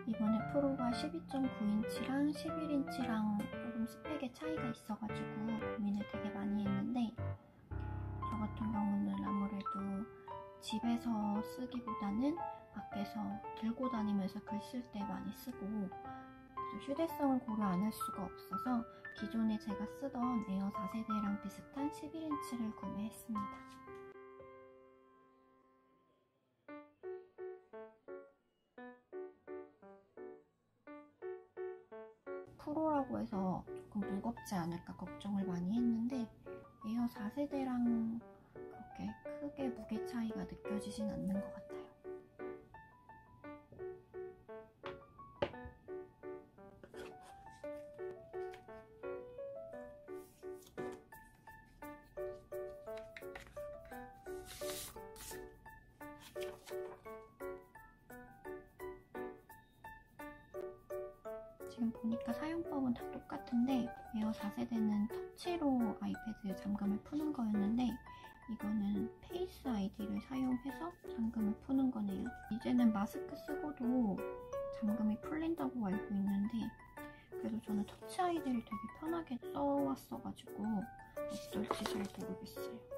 이번에 프로가 12.9인치랑 11인치랑 조금 스펙의 차이가 있어가지고 고민을 되게 많이 했는데, 저 같은 경우는 아무래도 집에서 쓰기보다는 밖에서 들고 다니면서 글 쓸 때 많이 쓰고, 그래서 휴대성을 고려 안 할 수가 없어서 기존에 제가 쓰던 에어 4세대랑 비슷한 11인치를 구매했습니다. 프로라고 해서 조금 무겁지 않을까 걱정을 많이 했는데, 에어 4세대랑 그렇게 크게 무게 차이가 느껴지진 않는 것 같아요. 지금 보니까 사용법은 다 똑같은데, 에어 4세대는 터치로 아이패드 잠금을 푸는 거였는데, 이거는 페이스 아이디를 사용해서 잠금을 푸는 거네요. 이제는 마스크 쓰고도 잠금이 풀린다고 알고 있는데, 그래도 저는 터치 아이디를 되게 편하게 써왔어가지고 어떨지 잘 모르겠어요.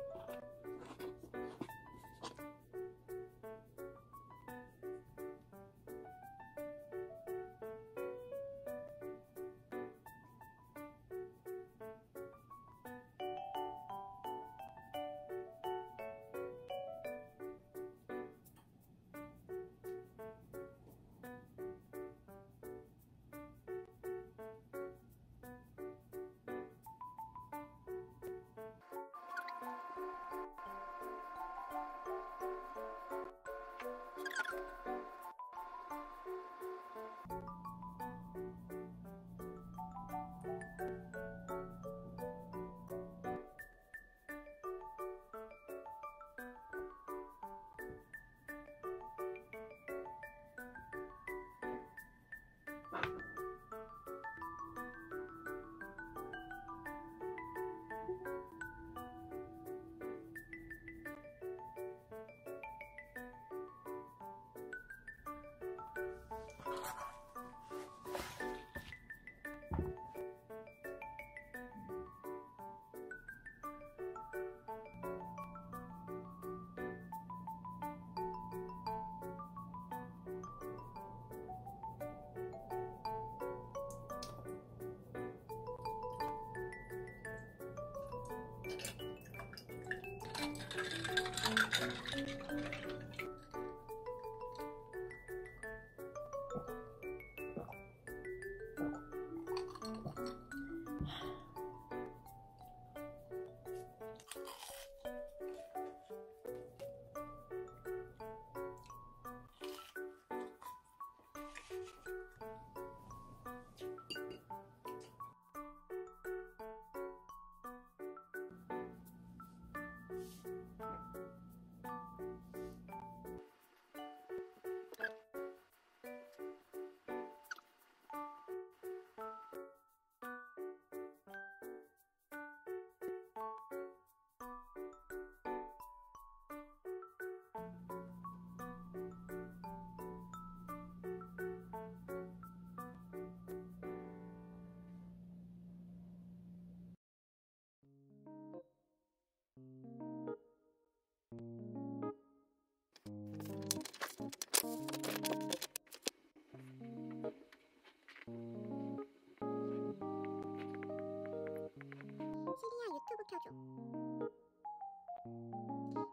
시리야 유튜브 켜줘.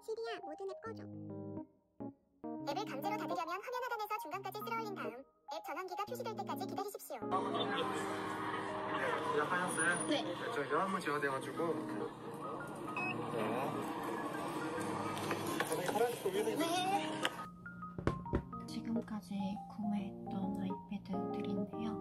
시리야 모든 앱 꺼줘. 앱을 강제로 닫으려면 화면 하단에서 중간까지 쓸어올린 다음 앱 전환기가 표시될 때까지 기다리십시오. 시작하셨어요? 네. 저 여한문 제어돼가지고. 네. 지금까지 구매했던 아이패드들인데요.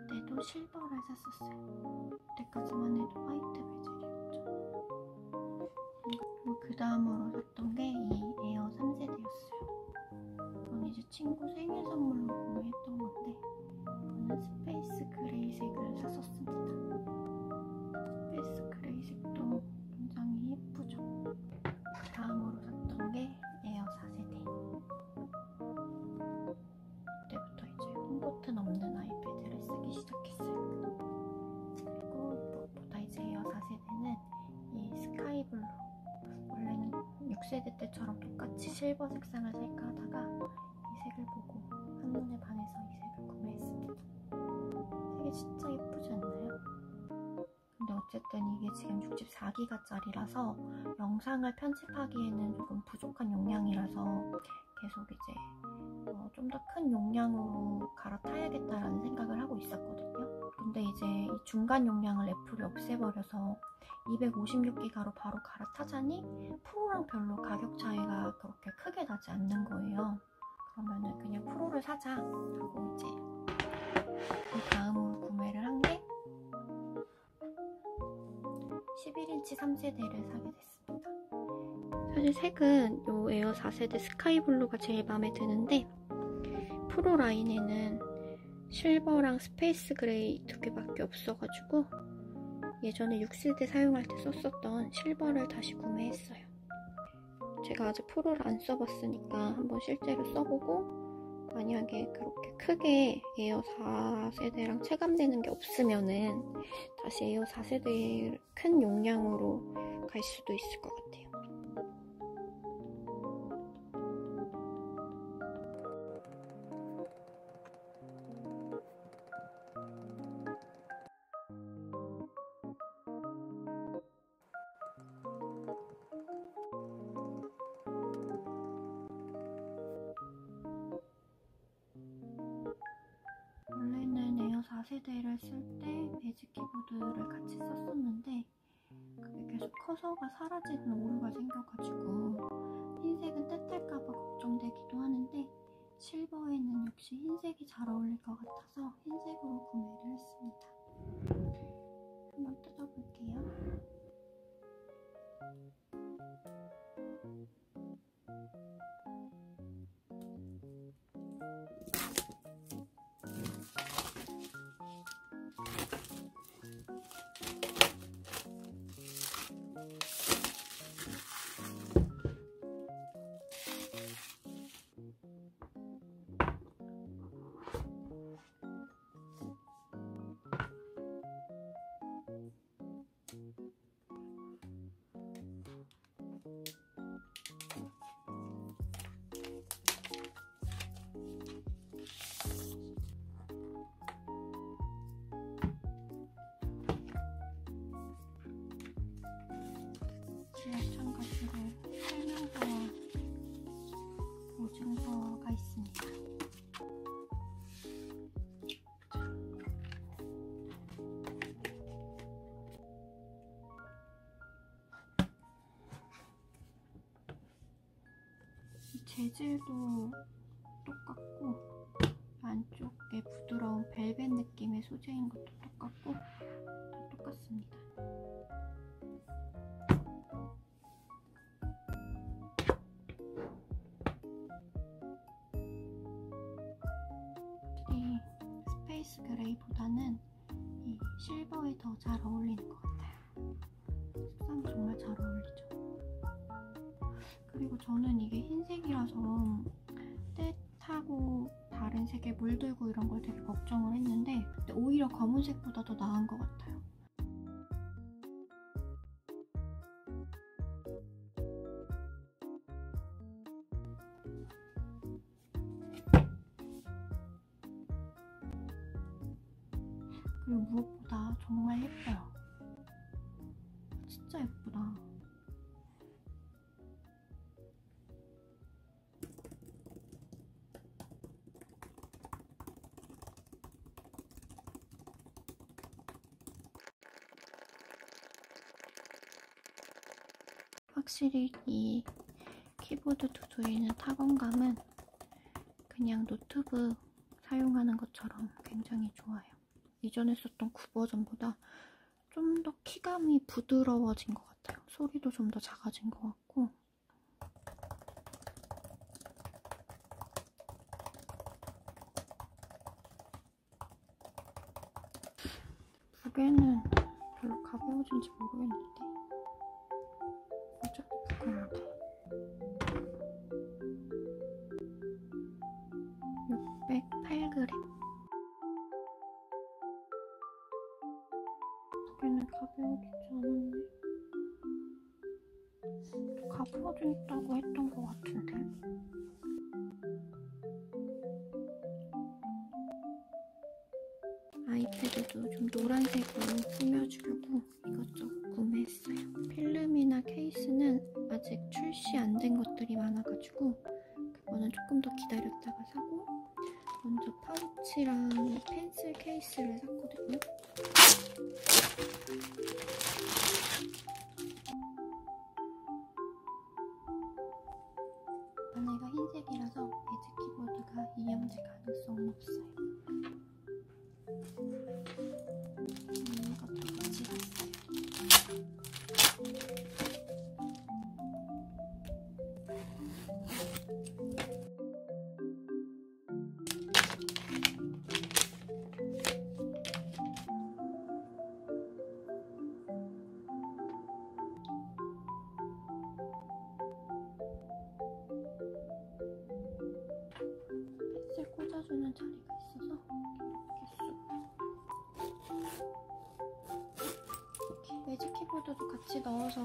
그때도 실버를 샀었어요. 그때까지만 해도 화이트 베젤이었죠. 그리고 그 다음으로 샀던 게 이 에어 3세대였어요. 이건 이제 친구 생일 선물로 구매했던 건데 이거는 스페이스 그레이색을 샀었습니다. 스페이스 그레이색도 굉장히 예쁘죠. 그 다음으로 샀던 게 에어 4세대. 그때부터 이제 홈버튼 없는 아이패드를 쓰기 시작했어요. 그리고 무엇보다 이제 에어 4세대는 이 스카이블루, 원래는 6세대 때처럼 똑같이 실버 색상을 살까 하다가 이 색을 보고 한눈에 반해서 이 색을 구매했습니다. 색이 진짜 예쁘지 않나요? 근데 어쨌든 이게 지금 64기가짜리라서 영상을 편집하기에는 조금 부족한 용량이라서 계속 이제 좀 더 큰 용량으로 갈아타야겠다라는 생각을 하고 있었거든요. 근데 이제 이 중간 용량을 애플이 없애버려서 256기가로 바로 갈아타자니 프로랑 별로 가격 차이가 그렇게 크게 나지 않는 거예요. 그러면은 그냥 프로를 사자 하고 이제 그 다음으로 구매를 한 게 11인치 3세대를 사게 됐습니다. 사실 색은 이 에어 4세대 스카이블루가 제일 마음에 드는데 프로 라인에는 실버랑 스페이스 그레이 두 개밖에 없어가지고 예전에 6세대 사용할 때 썼었던 실버를 다시 구매했어요. 제가 아직 프로를 안 써봤으니까 한번 실제로 써보고 만약에 그렇게 크게 에어 4세대랑 체감되는 게 없으면은 다시 에어 4세대 큰 용량으로 갈 수도 있을 것 같아요. 원래는 에어 4세대를 쓸 때 베이직 키보드를 같이 썼었는데 그게 계속 커서가 사라지는 오류가 생겨가지고 흰색은 떼탈까봐 걱정되기도 하는데 실버에는 역시 흰색이 잘 어울릴 것 같아서 흰색으로 구매를 했습니다. 한번 뜯어볼게요. 그리고 설명서와 보증서가 있습니다. 재질도 똑같고 안쪽에 부드러운 벨벳 느낌의 소재인 것도 똑같고 다 똑같습니다. 확실히 스페이스 그레이보다는 이 실버에 더 잘 어울리는 것 같아요. 색상 정말 잘 어울리죠. 그리고 저는 이게 흰색이라서 때타고 다른 색에 물들고 이런 걸 되게 걱정을 했는데 근데 오히려 검은색보다 더 나은 것 같아요. 그리고 무엇보다 정말 예뻐요. 진짜 예쁘다. 확실히 이 키보드 두드리는 타건감은 그냥 노트북 사용하는 것처럼 굉장히 좋아요. 이전에 썼던 9버전보다 좀 더 키감이 부드러워진 것 같아요. 소리도 좀 더 작아진 것 같고 무게는 별로 가벼워진지 모르겠는데 여전히 무겁다. 608g. 무게는 가벼워지지 않았네. 가벼워진다고 했던 것 같은데. 아이패드도 좀 노란색으로 꾸며주려고 이것저것 구매했어요. 필름이나 케이스는 아직 출시 안 된 것들이 많아가지고 그거는 조금 더 기다렸다가 사고 먼저 파우치랑 펜슬 케이스를 샀거든요. 안에가 흰색이라서 매직 키보드가 이염지 가능성은 없어요. 이것도 같이 샀어요. 펜슬 꽂아주는 자리가 있어서 이렇게 매직 키보드도 같이 넣어서